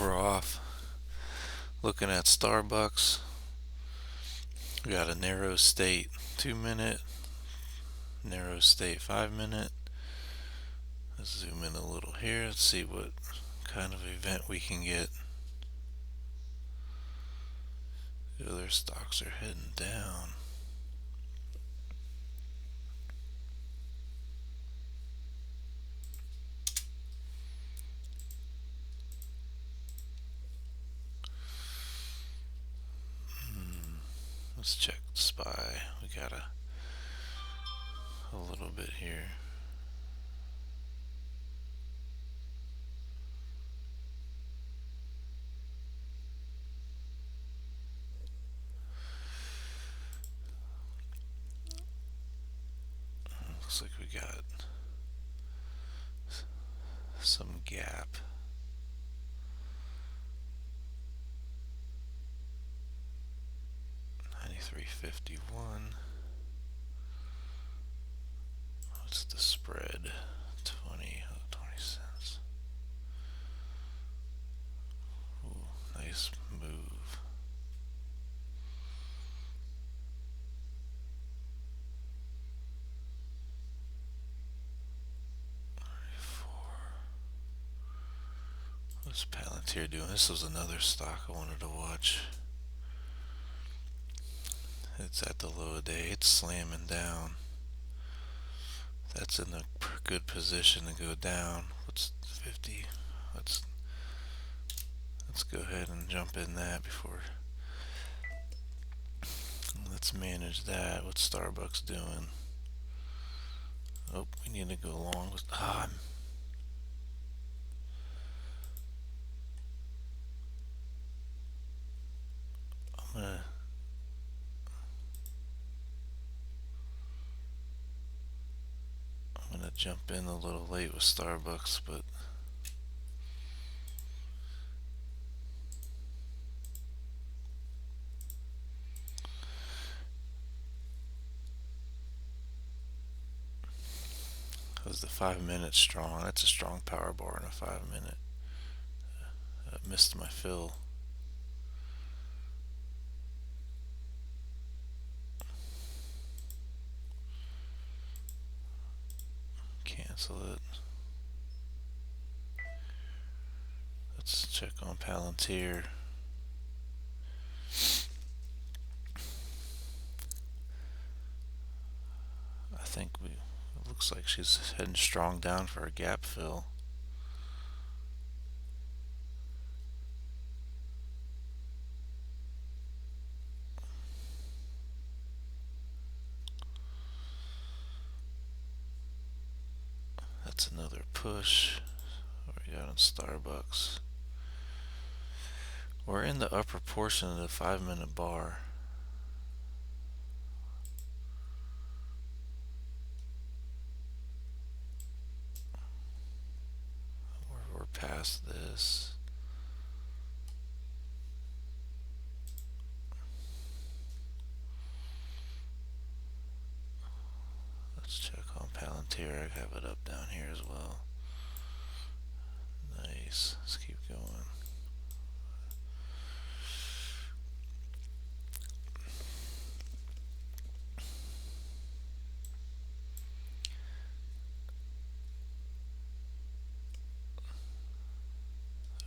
We're off looking at StarBUX. We got a narrow state 2 minute, narrow state 5 minute. Let's zoom in a little here. Let's see what kind of event we can get. The other stocks are heading down. Let's check SPY. We got a little bit here. Looks like we got some gap. $93.51. What's the spread? 20 cents. Ooh, nice move. What's PLTR doing? This was another stock I wanted to watch. It's at the low of day. It's slamming down. That's in a good position to go down. What's 50? Let's go ahead and jump in that before. Let's manage that. What's StarBUX doing? Oh, we need to go along with. I'm gonna jump in a little late with StarBUX, but was the 5 minute strong? That's a strong power bar in a 5 minute. I missed my fill. Cancel it. Let's check on PLTR. I think it looks like she's heading strong down for a gap fill. That's another push. What we got on StarBUX? We're in the upper portion of the 5 minute bar. We're past this. Let's check on PLTR. I have it up down here as well. Nice. Let's keep going.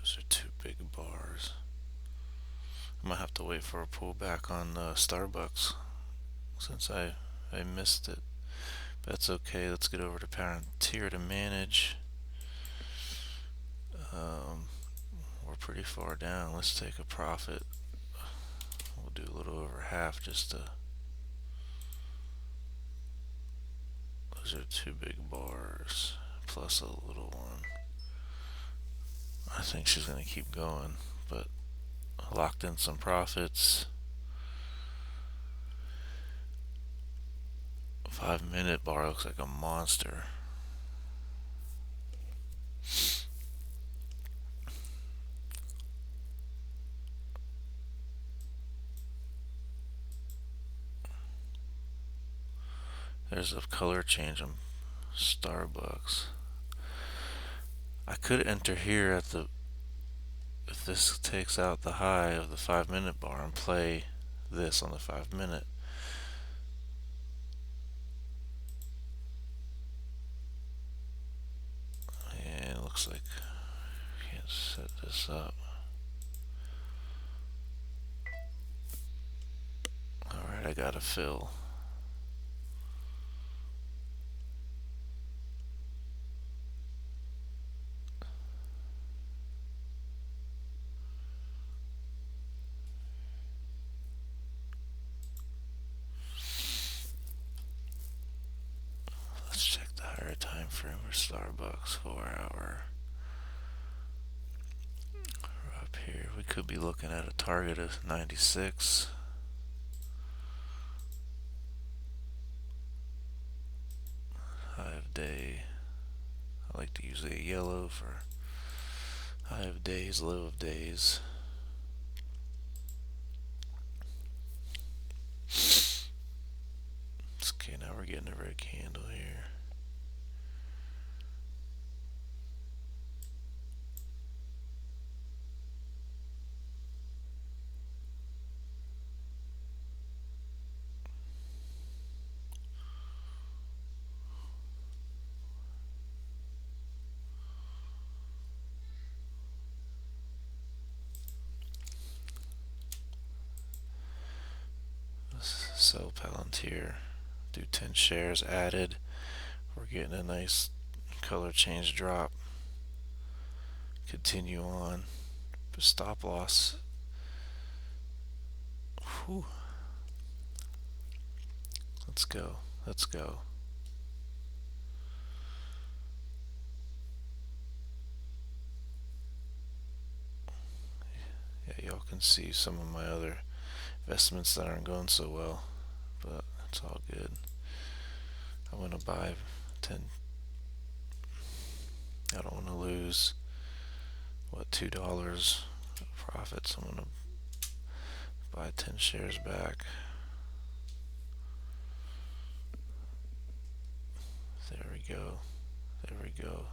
Those are two big bars. I might have to wait for a pullback on StarBUX since I missed it. That's okay. Let's get over to PLTR to manage. We're pretty far down. Let's take a profit. We'll do a little over half just to. Those are two big bars plus a little one. I think she's going to keep going, but I locked in some profits. 5 minute bar looks like a monster. There's a color change on StarBUX. I could enter here at the if this takes out the high of the 5-minute bar and play this on the 5-minute. And it looks like I can't set this up. Alright, I gotta fill. Let's check the higher time frame for Starbucks 4-hour. Up here, we could be looking at a target of 96. 5-day. I like to use a yellow for high of days, low of days. Okay, now we're getting a red candle here. Sell PLTR. Do 10 shares added. We're getting a nice color change drop. Continue on. Stop loss. Whew. Let's go. Let's go. Yeah, y'all can see some of my other investments that aren't going so well, but it's all good. I'm gonna buy 10. I don't want to lose what, $2 profits. I'm gonna buy 10 shares back. There we go. There we go.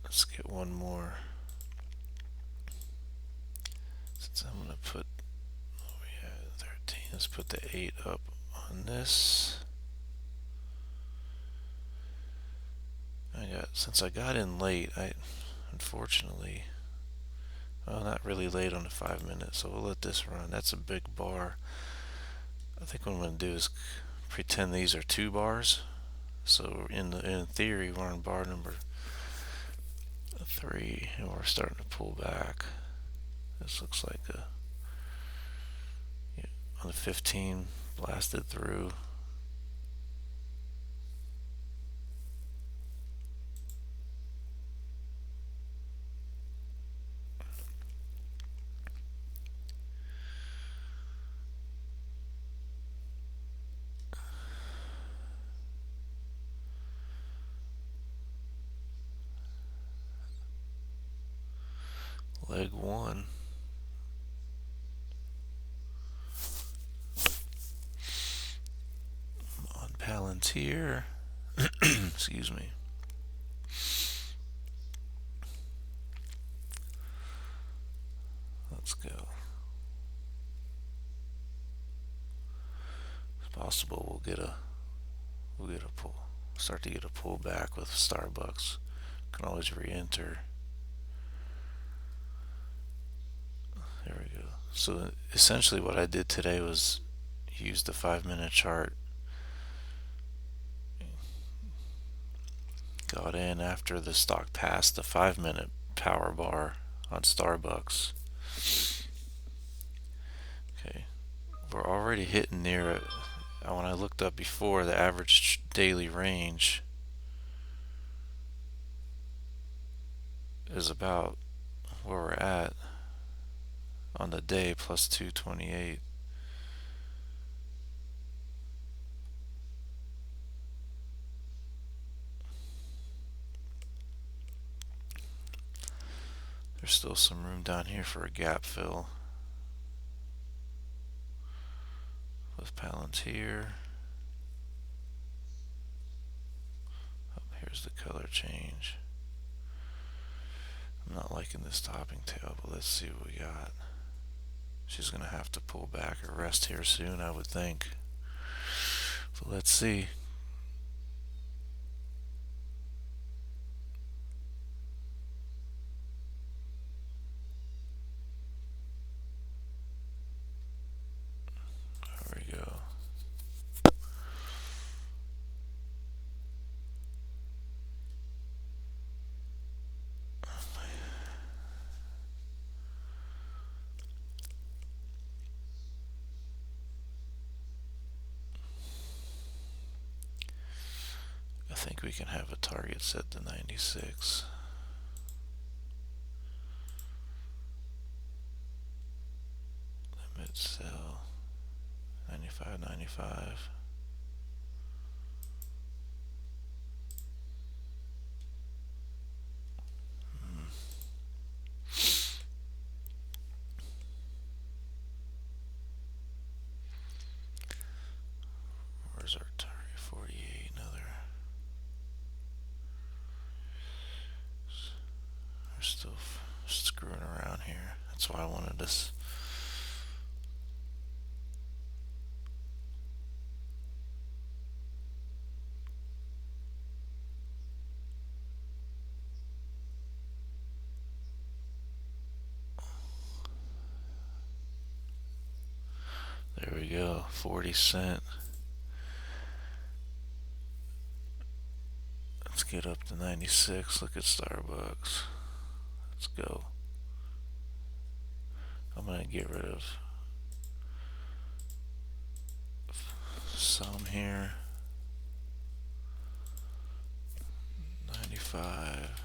Let's get one more. Since I'm gonna put, oh yeah, 13. Let's put the 8 up on this. Since I got in late, I unfortunately, well, not really late on the 5-minute, so we'll let this run. That's a big bar. I think what I'm going to do is pretend these are 2 bars. So in theory, we're on bar number 3, and we're starting to pull back. This looks like on the 15, blasted through. Leg 1. On Palantir. Excuse me. Let's go. It's possible we'll get a pull. Start to get a pullback with Starbucks. Can always re-enter. There we go. So essentially what I did today was use the 5-minute chart. Got in after the stock passed the 5-minute power bar on Starbucks. Okay, we're already hitting near it. When I looked up before, the average daily range is about where we're at on the day, plus 228. There's still some room down here for a gap fill with Palantir. Oh, here's the color change. I'm not liking this topping tail, but let's see what we got. She's going to have to pull back or rest here soon, I would think. So let's see. There we go. I think we can have a target set to 96. Limit sell 95.95. Where's our target? 48. Another. We're still screwing around here. That's why I wanted this. There we go. 40¢. Let's get up to 96. Look at SBUX. Let's go. I'm going to get rid of some here. 95.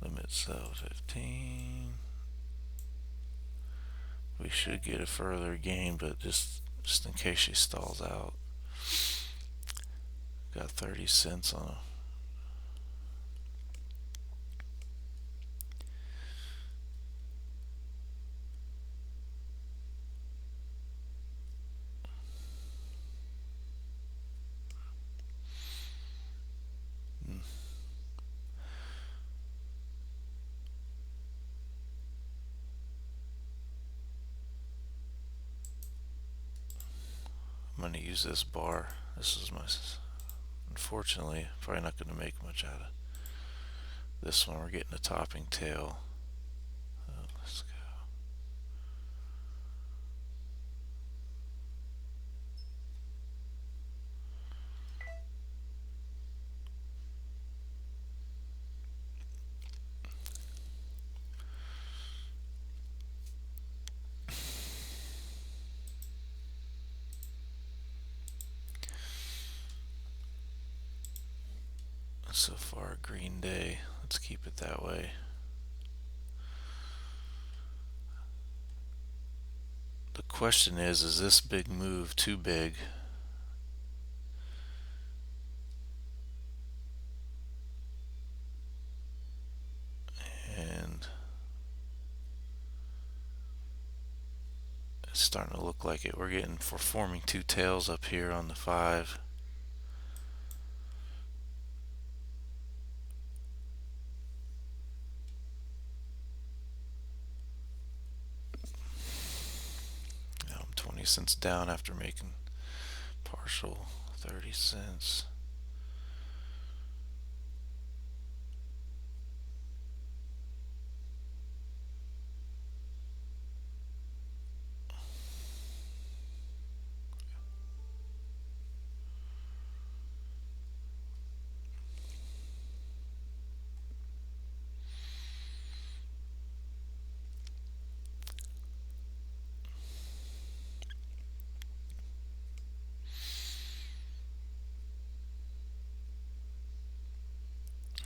Limit sell 15. We should get a further gain, but just in case she stalls out. Got 30¢on I'm going to use this bar. This is my, unfortunately, probably not going to make much out of this one. We're getting a topping tail. Let's go. So far, green day. Let's keep it that way. The question is this big move too big? And it's starting to look like it. We're forming two tails up here on the 5. Now I'm 20¢ down after making partial 30¢.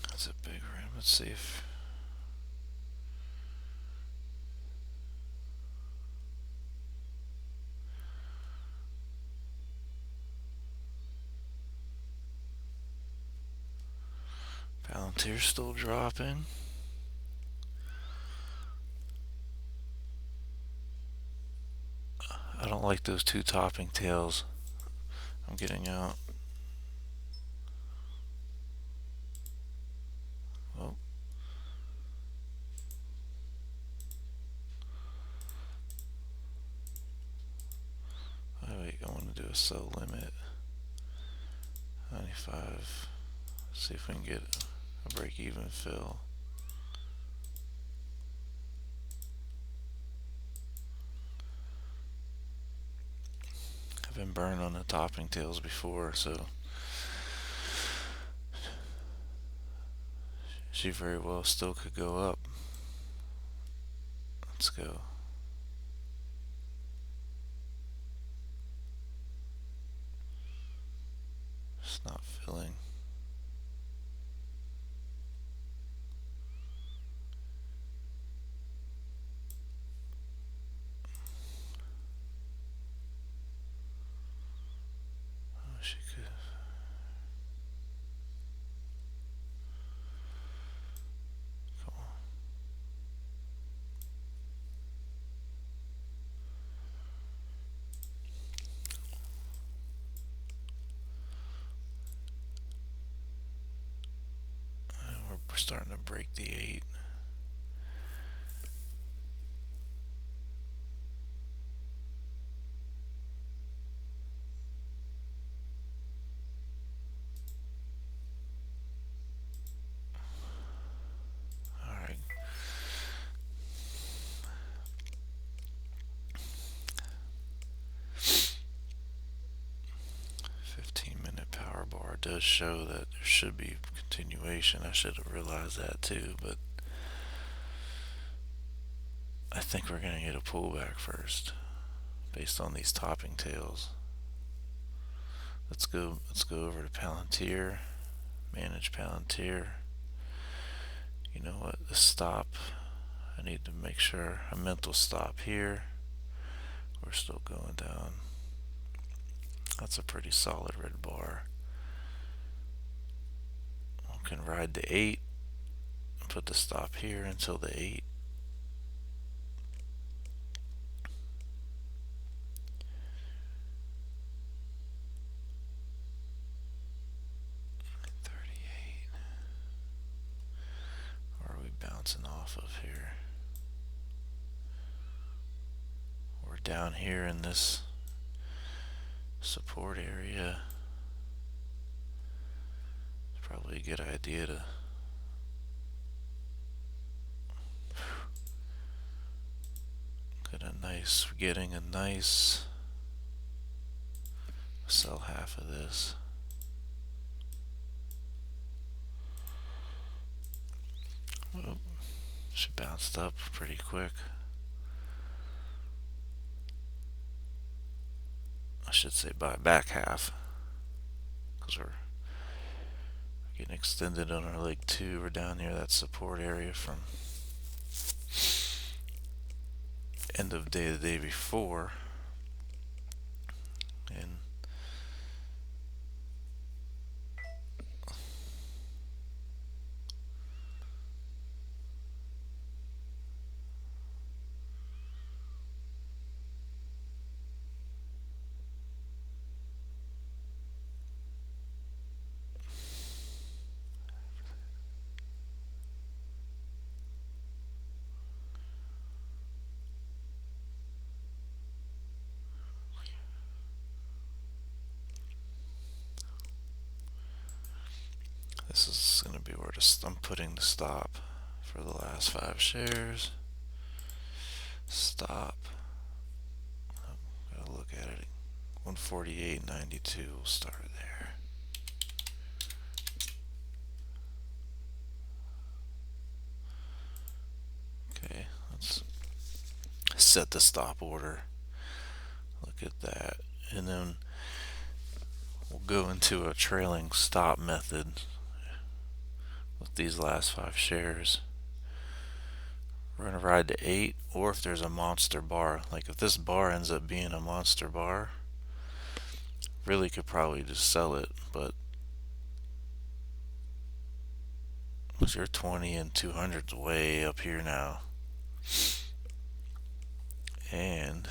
That's a big rim. Let's see if Palantir's still dropping. I don't like those two topping tails. I'm getting out. Oh, sell limit 95. See if we can get a break even fill. I've been burned on the topping tails before, so she very well still could go up. Let's go. It's not filling. Oh, she could. Come on. We're starting to break the 8. Alright. 15-minute power bar does show that there should be continuation. I should have realized that too, but I think we're going to get a pullback first based on these topping tails. Let's go over to Palantir, manage Palantir. You know what, the stop, I need to make sure a mental stop here. We're still going down. That's a pretty solid red bar. We can ride the 8 and put the stop here until the 8. Or are we bouncing off of here? We're down here in this support area. It's probably a good idea to getting a nice sell half of this. Oh, she bounced up pretty quick. I should say buy back half, because we're getting extended on our leg 2. We're down near that support area from end of day the day before, and this is going to be where I'm putting the stop for the last 5 shares. Stop. Gotta look at it. 148.92. We'll start there. Okay, let's set the stop order. Look at that, and then we'll go into a trailing stop method with these last 5 shares. We're going to ride to 8, or if there's a monster bar, like if this bar ends up being a monster bar, really could probably just sell it, but your 20 and 200's way up here now, and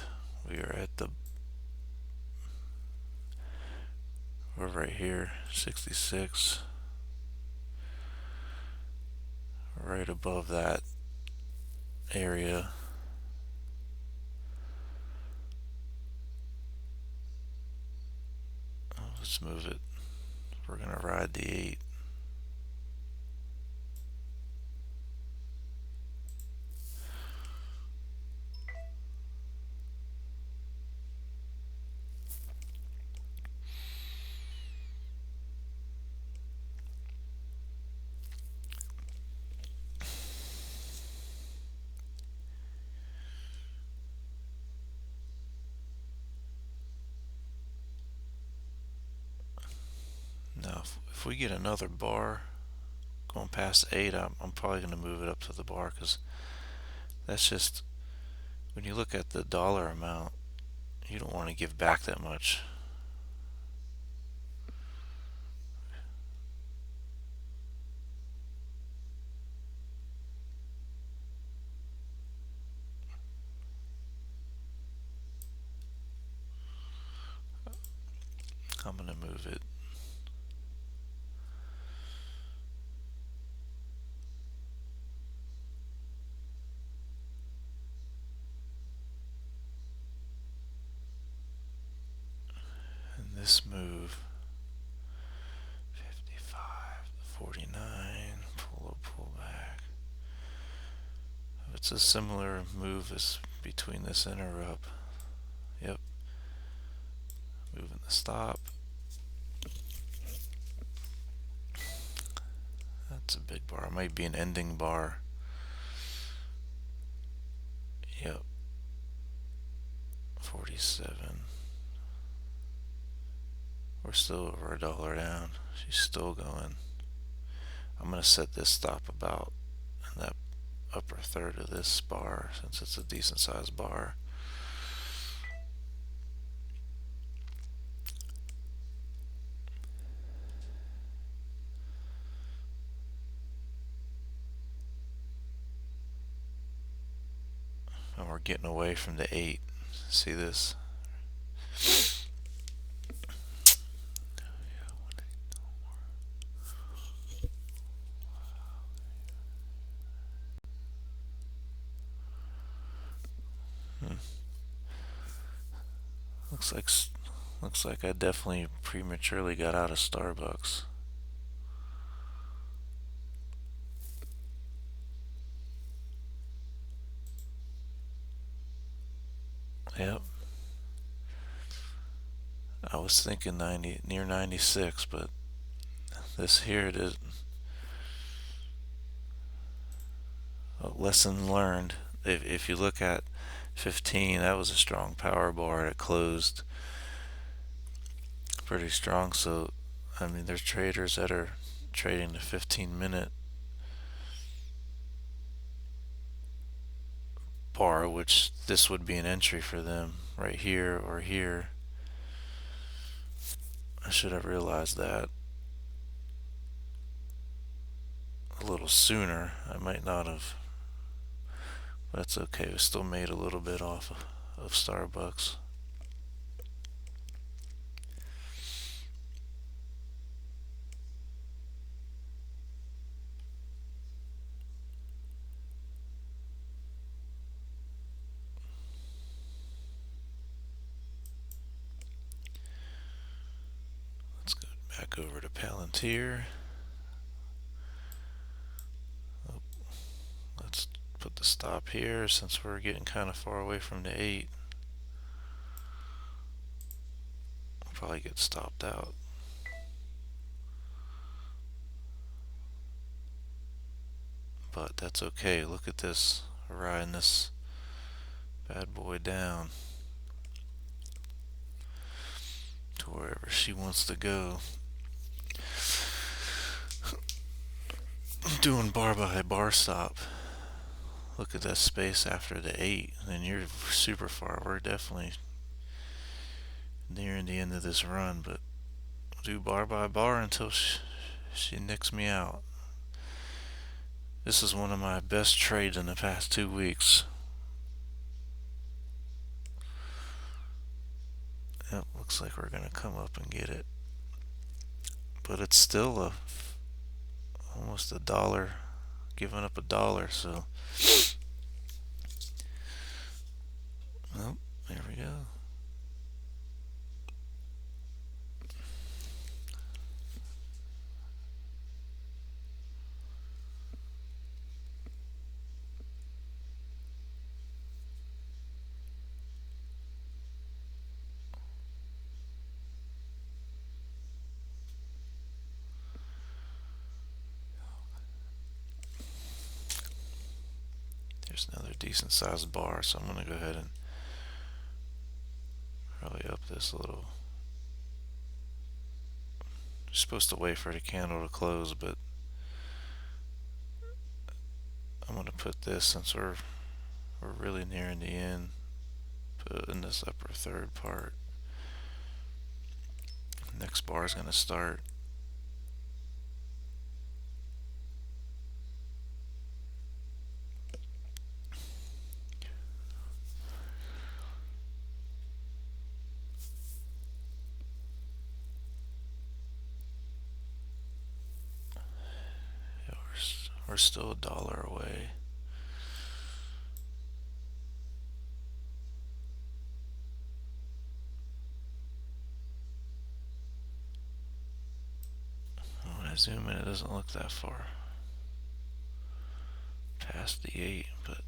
we're right here, 66, right above that area. Let's move it. We're gonna ride the 8. Now, if we get another bar going past 8, I'm probably going to move it up to the bar, because that's just, when you look at the dollar amount, you don't want to give back that much. I'm going to move it. And this move, 55, 49, pull back. It's a similar move as between this interrupt. Yep. Moving the stop. That's a big bar. It might be an ending bar. Yep. 47. We're still over $1 down. She's still going. I'm going to set this stop about in that upper third of this bar, since it's a decent sized bar. And we're getting away from the 8. See this? Looks like I definitely prematurely got out of SBUX. Yep. I was thinking near 96, but this here it is. A lesson learned. If you look at 15, that was a strong power bar. It closed pretty strong. So, I mean, there's traders that are trading the 15-minute bar, which this would be an entry for them right here or here. I should have realized that a little sooner. I might not have, but that's okay. We still made a little bit off of SBUX. Let's go back over to PLTR. Oh, let's put the stop here, since we're getting kind of far away from the 8. We'll probably get stopped out. But that's okay. Look at this. We're riding this bad boy down to wherever she wants to go. Doing bar by bar stop. Look at that space after the 8, and you're super far. We're definitely nearing the end of this run, but we'll do bar by bar until she nicks me out. This is one of my best trades in the past 2 weeks. Yep, looks like we're gonna come up and get it, but it's still almost $1, giving up $1. So, well, there we go. Here's another decent sized bar, so I'm going to go ahead and probably up this a little. You're supposed to wait for the candle to close, but I'm going to put this, since we're really nearing the end, put in this upper third part. Next bar is going to start. Yeah, we're still $1 away. When I zoom in, it doesn't look that far past the 8, but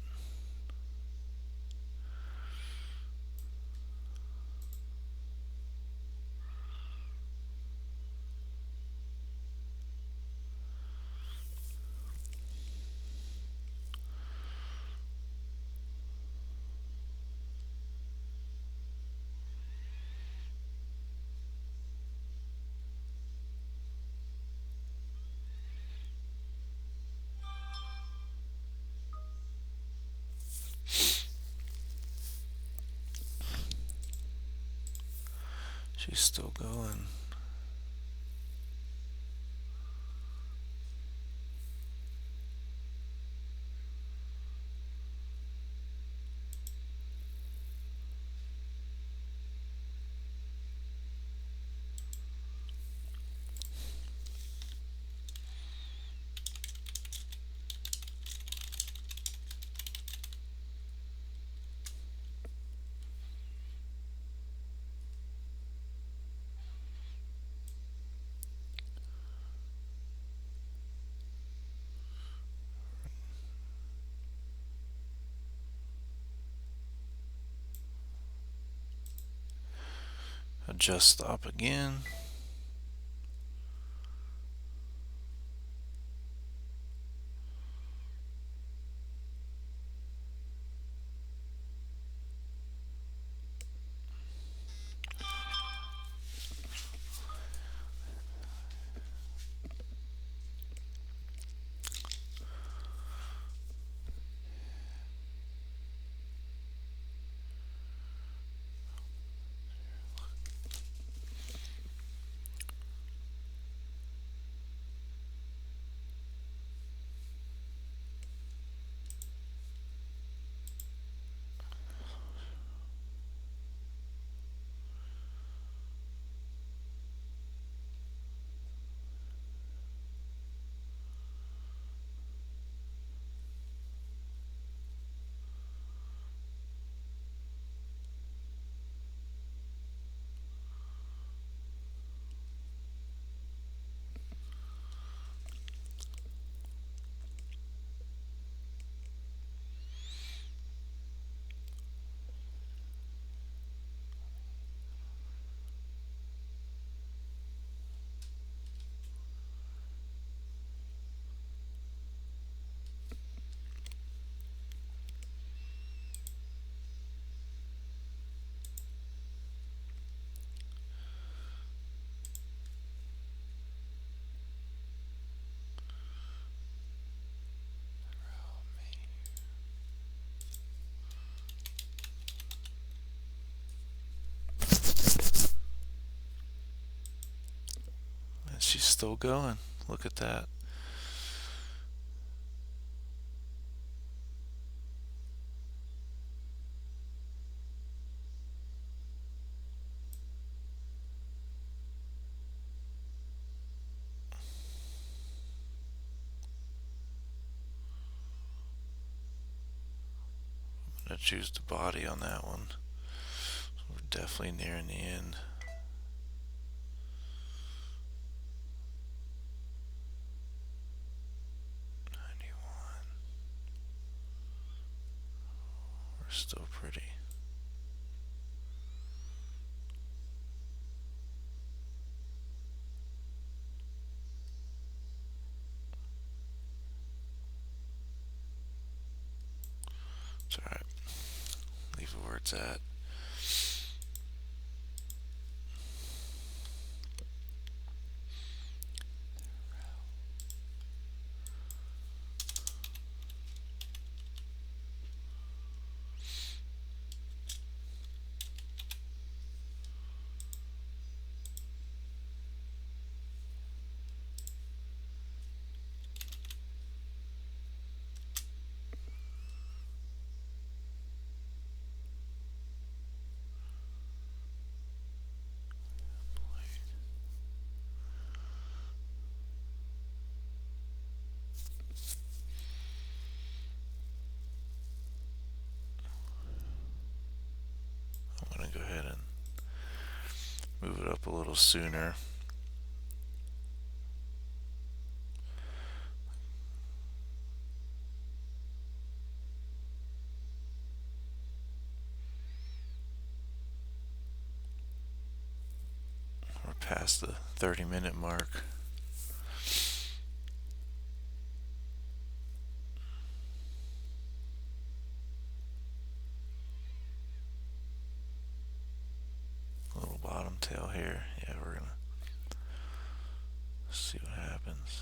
she's still going. Adjust stop again. And she's still going. Look at that. I'm going to choose the body on that one. So we're definitely nearing the end. We're still pretty. where it's at. I'm going to go ahead and move it up a little sooner. We're past the 30-minute mark. A little bottom tail here. Yeah, we're going to see what happens.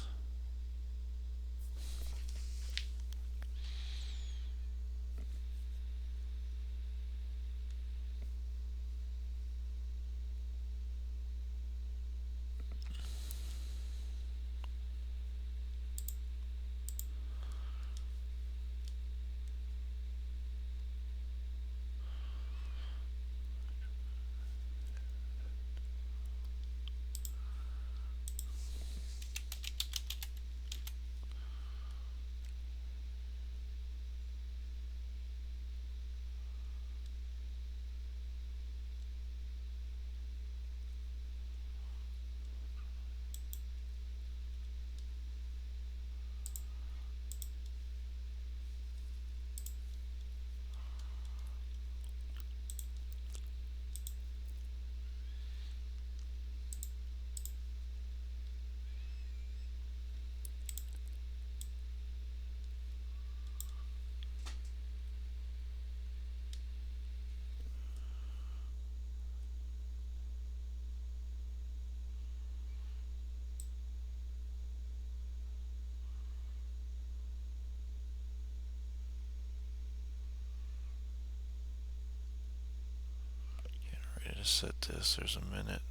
Ready to set this. There's a minute.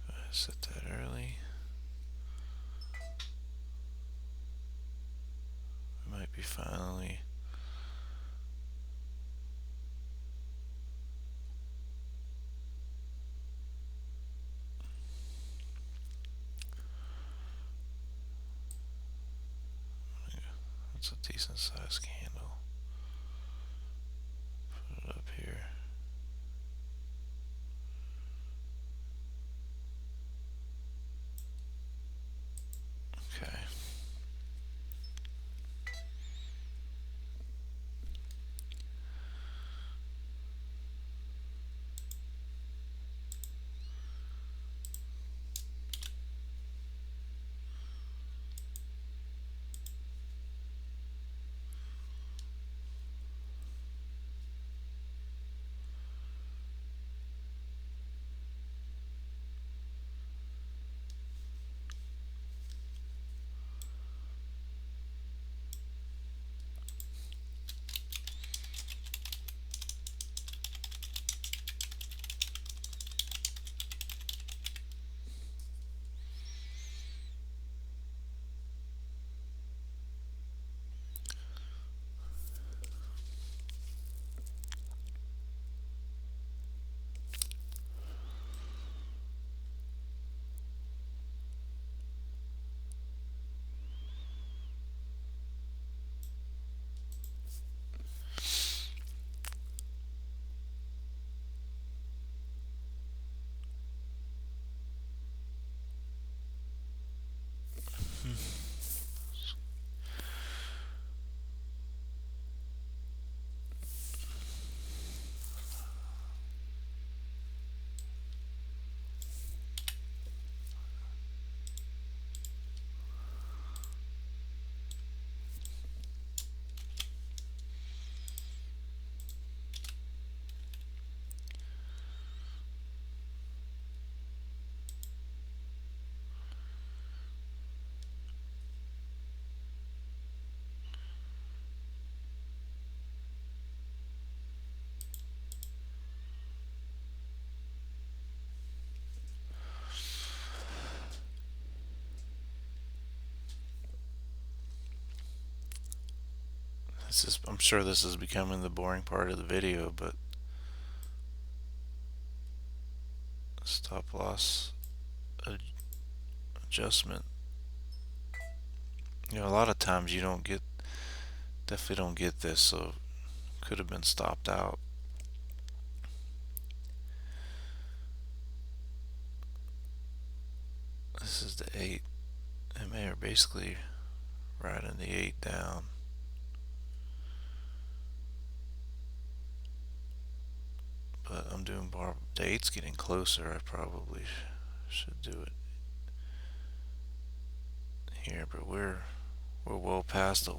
Go ahead, set that early. We might be finally. That's a decent sized candle. Put it up here. Okay. I'm sure this is becoming the boring part of the video, but stop loss adjustment. You know, a lot of times you definitely don't get this, so could have been stopped out. This is the 8 MA, or basically riding the 8 down. But I'm doing the 8's getting closer. I probably should do it here, but we're well past the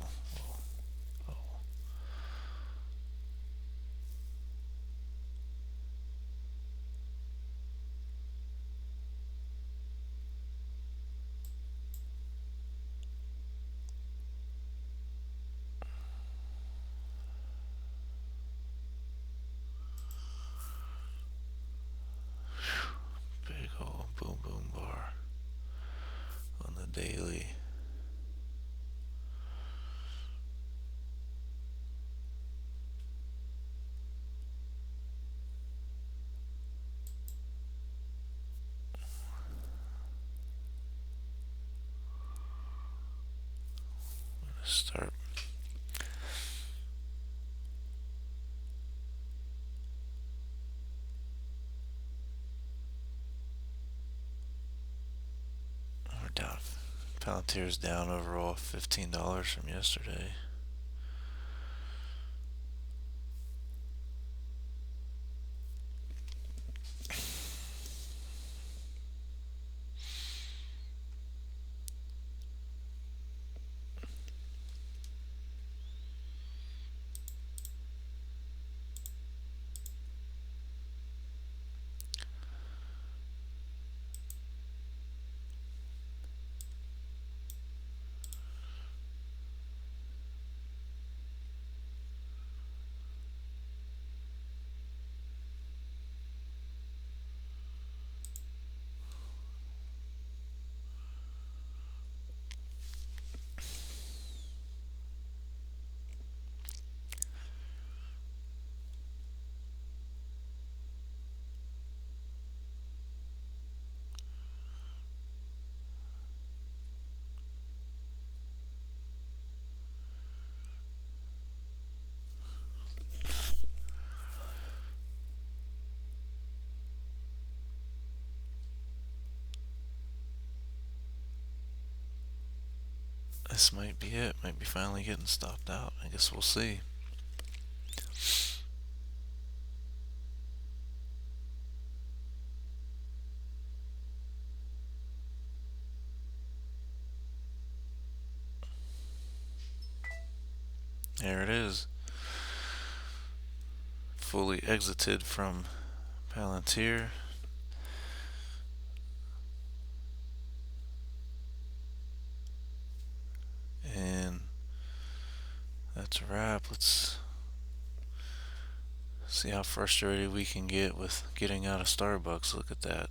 big old boom boom bar on the daily. Start. We're down. PLTR's down overall $15 from yesterday. This might be it. Might be finally getting stopped out. I guess we'll see. There it is. Fully exited from Palantir. And that's a wrap. Let's see how frustrated we can get with getting out of SBUX. Look at that.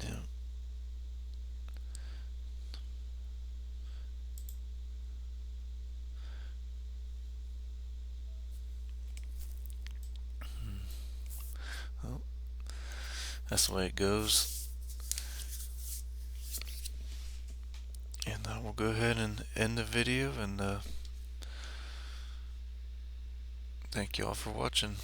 Yeah. Well, that's the way it goes. And I will go ahead and end the video, and thank you all for watching.